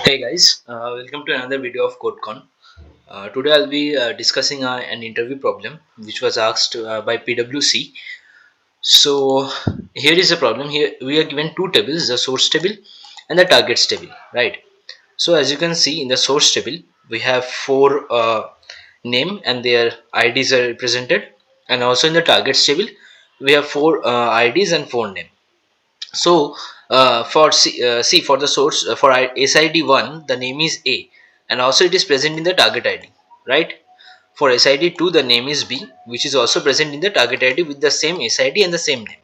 Hey guys, welcome to another video of CodeCon. Today I'll be discussing an interview problem which was asked by PWC. So here is the problem. Here we are given two tables, the source table and the targets table, right? So as you can see in the source table, we have four name and their IDs are represented, and also in the targets table we have four IDs and four name. So see for the source for SID1 the name is A, and also it is present in the target ID, right? For SID2 the name is B, which is also present in the target ID with the same SID and the same name.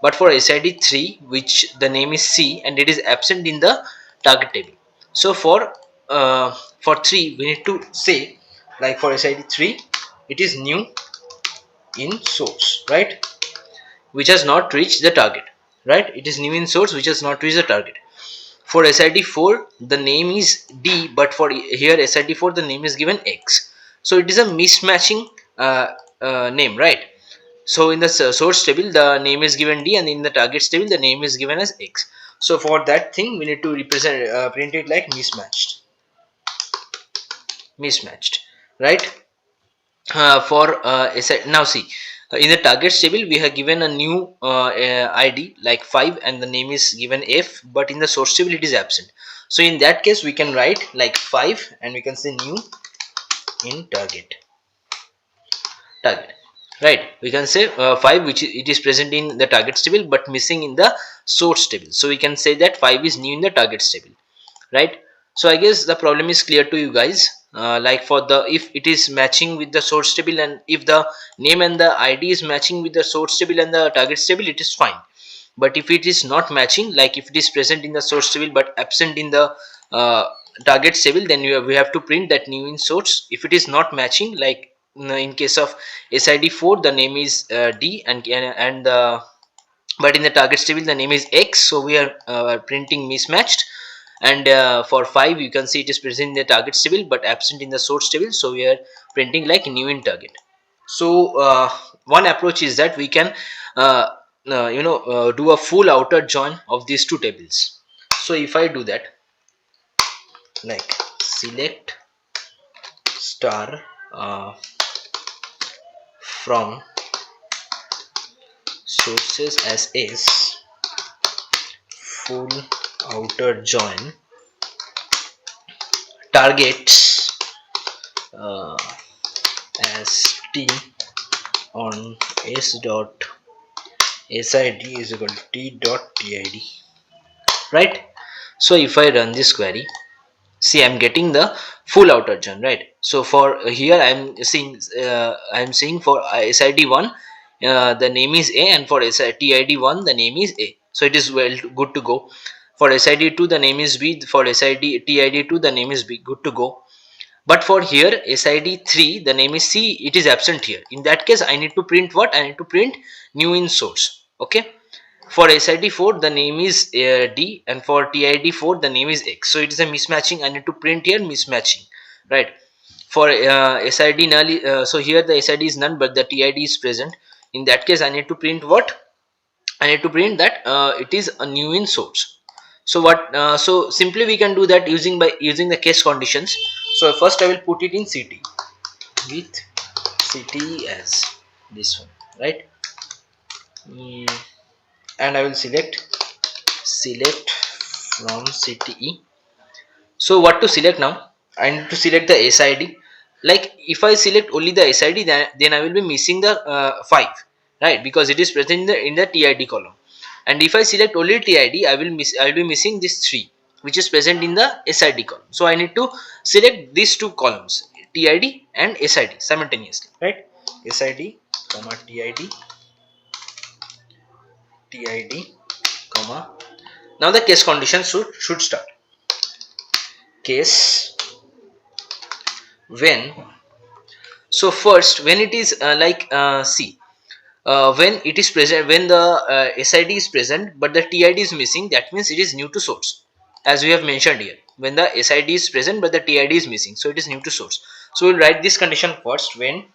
But for SID3, which the name is C and it is absent in the target table. So for 3 we need to say, like for SID3 it is new in source, right? Which has not reached the target, right? It is new in source which has not reached the target. For SID4 the name is D, but for here SID4 the name is given X, so it is a mismatching name, right? So in the source table the name is given D, and in the targets table the name is given as X. So for that thing we need to represent print it like mismatched, right? For now see, in the targets table we have given a new ID like 5 and the name is given F, but in the source table it is absent. So in that case we can write like 5 and we can say new in target, right? We can say 5, which it is present in the targets table but missing in the source table, so we can say that 5 is new in the targets table, right? So I guess the problem is clear to you guys. Like for the, if it is matching with the source table and if the name and the ID is matching with the source table and the targets table, it is fine. But if it is not matching, like if it is present in the source table but absent in the uh, targets table, then we have to print that new in source. If it is not matching, like in case of SID4 the name is D, and but in the targets table the name is X, so we are printing mismatched. And for 5 you can see it is present in the targets table but absent in the source table, so we are printing like new in target. So one approach is that we can do a full outer join of these two tables. So if I do that, like select star from sources as is, full outer join targets uh, as t on s dot sid is equal to t dot tid, right? So if I run this query, see I'm getting the full outer join, right? So for here I'm seeing for SID1 the name is A, and for TID1 the name is A, so it is well good to go. For SID2 the name is B, for TID2 the name is B, good to go. But for here SID3 the name is C, it is absent here. In that case I need to print what? I need to print new in source. Okay, for SID4 the name is D, and for TID4 the name is X, so it is a mismatching. I need to print here mismatching, right? For SID null, so here the SID is none but the TID is present. In that case I need to print what? I need to print that it is a new in source. So what? So simply we can do that using the case conditions. So first I will put it in CT with CT as this one, right? And I will select from CTE. So what to select now? I need to select the SID. Like if I select only the SID, then I will be missing the 5, right? Because it is present in the TID column. And if I select only TID, I will be missing this 3, which is present in the SID column. So I need to select these two columns, TID and SID simultaneously, right? SID comma TID comma. Now the case condition should start. Case when, so first when it is see, when it is present, when the SID is present but the TID is missing, that means it is new to source, as we have mentioned here. When the SID is present but the TID is missing, so it is new to source. So we'll write this condition first. When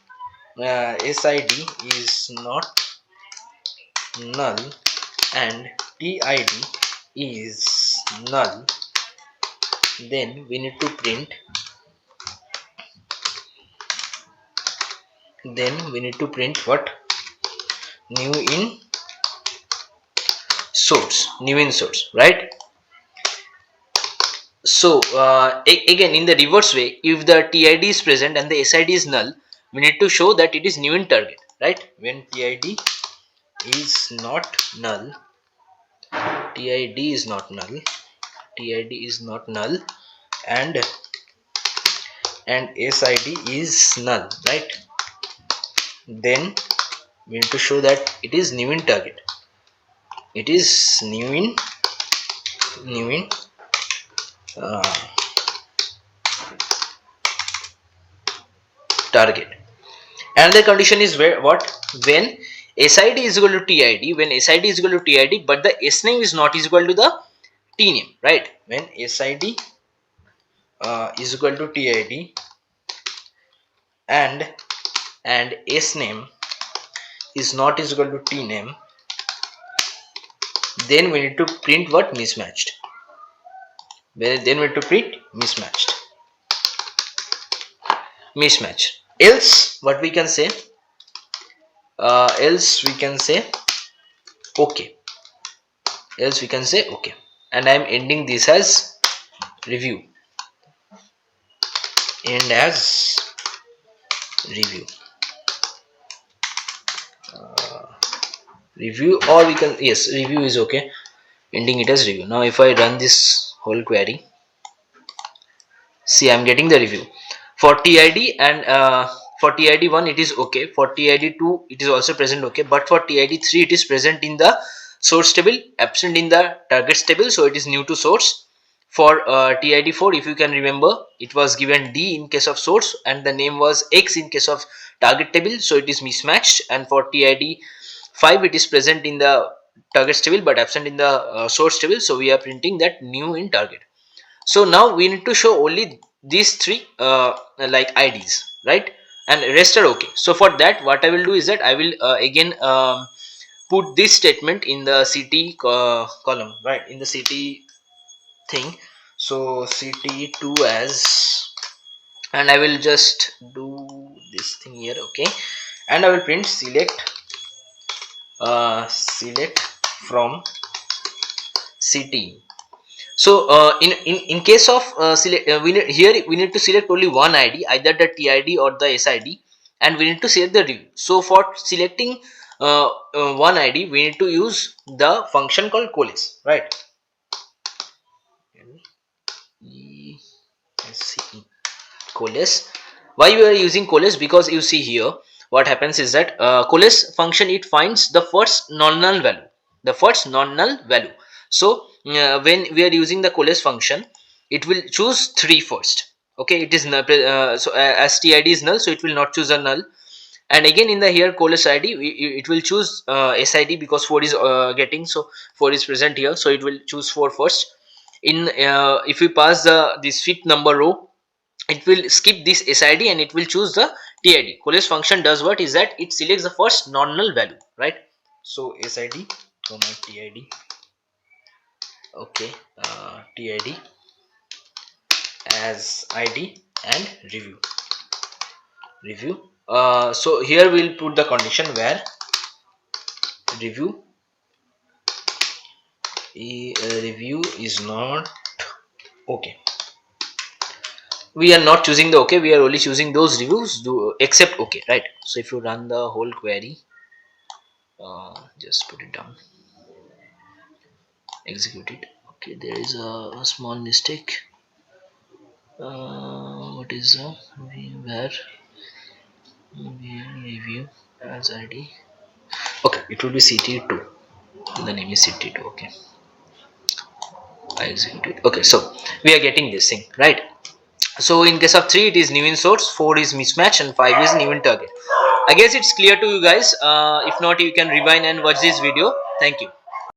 SID is not null and TID is null, then we need to print what? New in source, right? So again, in the reverse way, if the TID is present and the SID is null, we need to show that it is new in target, right? When TID is not null, TID is not null, TID is not null, and SID is null, right? Then we need to show that it is new in target. It is new in uh, target. Another condition is where what? When SID is equal to TID, when SID is equal to TID, but the sname is not equal to the tname, right? When SID is equal to TID and sname is not equal to tname, then we need to print what? Mismatched. Then we need to print mismatched. Else what we can say? Else we can say okay. And I am ending this as review. End as review. Review, or we can, yes, review is okay. Ending it as review. Now if I run this whole query, see, I'm getting the review for TID, and for TID1 it is okay, for TID2 it is also present okay, but for TID3 it is present in the source table, absent in the targets table, so it is new to source. For TID4, if you can remember, it was given D in case of source and the name was X in case of target table, so it is mismatched. And for TID5 it is present in the targets table but absent in the source table, so we are printing that new in target. So now we need to show only these three like IDs, right? And rest are okay. So for that, what I will do is that I will again put this statement in the CT column, right? In the CT thing. So CT2 as, and I will just do this thing here, okay? And I will print select from CT. So in case of select, we need to select only one ID, either the TID or the SID, and we need to select the review. So for selecting one ID, we need to use the function called coalesce, right? Coalesce. Why we are using coalesce? Because you see here what happens is that coalesce function, it finds the first non-null value. So when we are using the coalesce function, it will choose 3 first. Okay, it is null, so as TID is null, so it will not choose a null. And again in the here coalesce ID, it will choose SID because 4 is getting, so 4 is present here, so it will choose 4 first. In if we pass this fifth number row, it will skip this SID and it will choose the TID. Coalesce function does what is that it selects the first non-null value, right? So SID comma TID, okay, TID as ID and review. So here we'll put the condition where review is not okay. We are not choosing the okay, we are only choosing those reviews except okay, right? So if you run the whole query, just put it down, execute it. Okay, there is a small mistake. What is where review as ID? Okay, it will be CT2. The name is CT2. Okay, I execute it. Okay, so we are getting this thing, right? So in case of 3 it is new in source, 4 is mismatch, and 5 is new in target. I guess it's clear to you guys. If not, you can rewind and watch this video. Thank you.